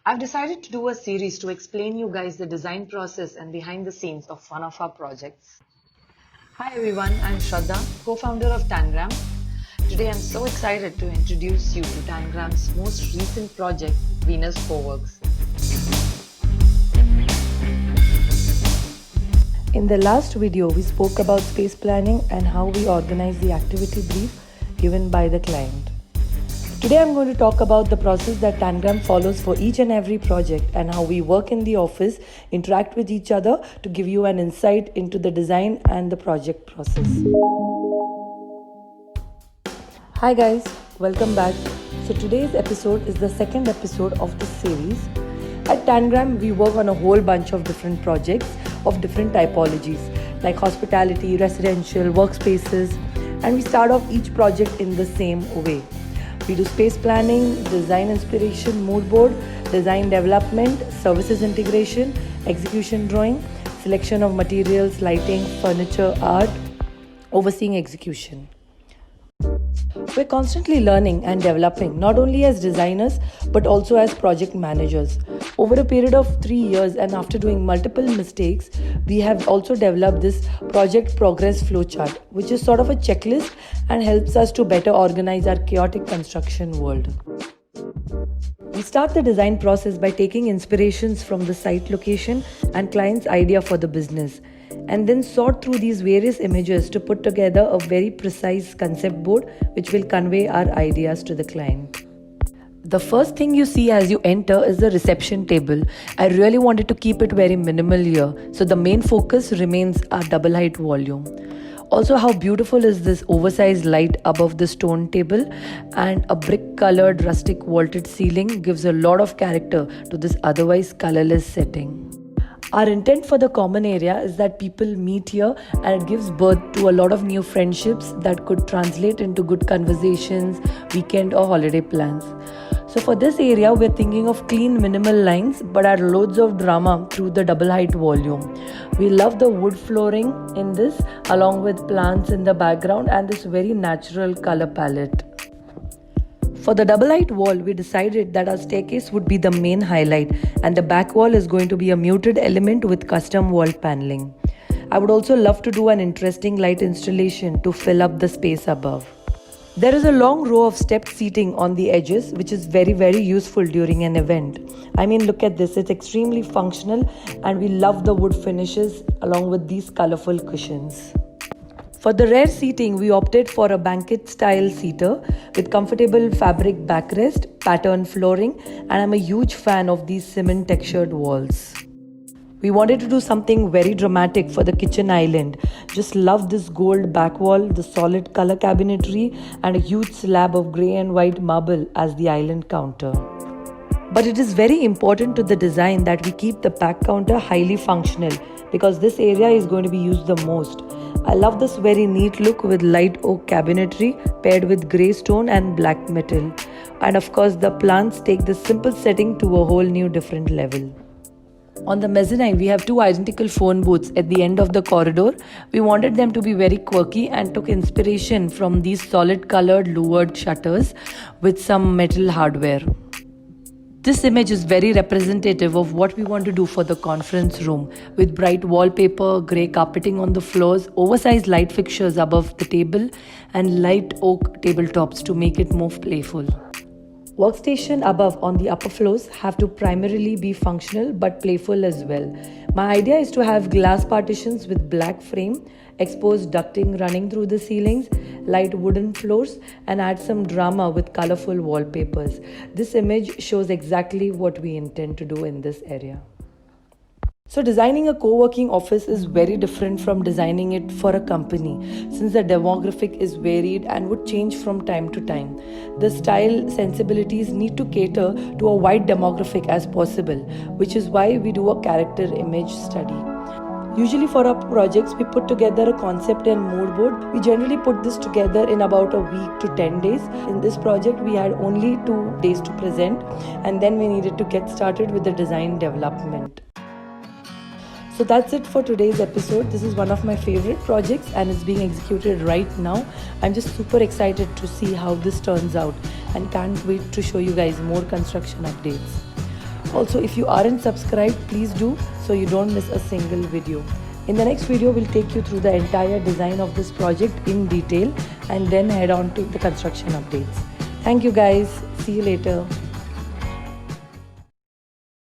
I've decided to do a series to explain you guys the design process and behind the scenes of one of our projects. Hi everyone, I'm Shraddha, co-founder of Tangram. Today I'm so excited to introduce you to Tangram's most recent project, Venus Coworks. In the last video, we spoke about space planning and how we organize the activity brief given by the client. Today I'm going to talk about the process that Tangram follows for each and every project and how we work in the office, interact with each other to give you an insight into the design and the project process. Hi guys, welcome back. So today's episode is the second episode of this series. At Tangram, we work on a whole bunch of different projects of different typologies like hospitality, residential, workspaces, and we start off each project in the same way. We do space planning, design inspiration, mood board, design development, services integration, execution drawing, selection of materials, lighting, furniture, art, overseeing execution. We're constantly learning and developing, not only as designers, but also as project managers. Over a period of 3 years and after doing multiple mistakes, we have also developed this project progress flowchart, which is sort of a checklist and helps us to better organize our chaotic construction world. We start the design process by taking inspirations from the site location and client's idea for the business, and then sort through these various images to put together a very precise concept board which will convey our ideas to the client. The first thing you see as you enter is the reception table. I really wanted to keep it very minimal here, so the main focus remains our double height volume. Also, how beautiful is this oversized light above the stone table, and a brick colored rustic vaulted ceiling gives a lot of character to this otherwise colorless setting. Our intent for the common area is that people meet here and it gives birth to a lot of new friendships that could translate into good conversations, weekend or holiday plans. So for this area, we're thinking of clean minimal lines but add loads of drama through the double height volume. We love the wood flooring in this along with plants in the background and this very natural color palette. For the double height wall, we decided that our staircase would be the main highlight and the back wall is going to be a muted element with custom wall paneling. I would also love to do an interesting light installation to fill up the space above. There is a long row of stepped seating on the edges which is very useful during an event. I mean, look at this, it's extremely functional and we love the wood finishes along with these colorful cushions. For the rear seating, we opted for a banquet style seater with comfortable fabric backrest, patterned flooring, and I'm a huge fan of these cement textured walls. We wanted to do something very dramatic for the kitchen island. Just love this gold back wall, the solid color cabinetry, and a huge slab of grey and white marble as the island counter. But it is very important to the design that we keep the back counter highly functional because this area is going to be used the most. I love this very neat look with light oak cabinetry paired with grey stone and black metal. And of course the plants take this simple setting to a whole new different level. On the mezzanine, we have two identical phone booths at the end of the corridor. We wanted them to be very quirky and took inspiration from these solid colored louvered shutters with some metal hardware. This image is very representative of what we want to do for the conference room with bright wallpaper, grey carpeting on the floors, oversized light fixtures above the table and light oak tabletops to make it more playful. Workstation above on the upper floors have to primarily be functional but playful as well. My idea is to have glass partitions with black frame, exposed ducting running through the ceilings, light wooden floors and add some drama with colorful wallpapers. This image shows exactly what we intend to do in this area. So designing a co-working office is very different from designing it for a company since the demographic is varied and would change from time to time. The style sensibilities need to cater to a wide demographic as possible, which is why we do a character image study. Usually for our projects, we put together a concept and mood board. We generally put this together in about a week to 10 days. In this project, we had only 2 days to present and then we needed to get started with the design development. So that's it for today's episode. This is one of my favorite projects and it's being executed right now. I'm just super excited to see how this turns out and can't wait to show you guys more construction updates. Also, if you aren't subscribed, please do so you don't miss a single video. In the next video, we'll take you through the entire design of this project in detail and then head on to the construction updates. Thank you guys. See you later.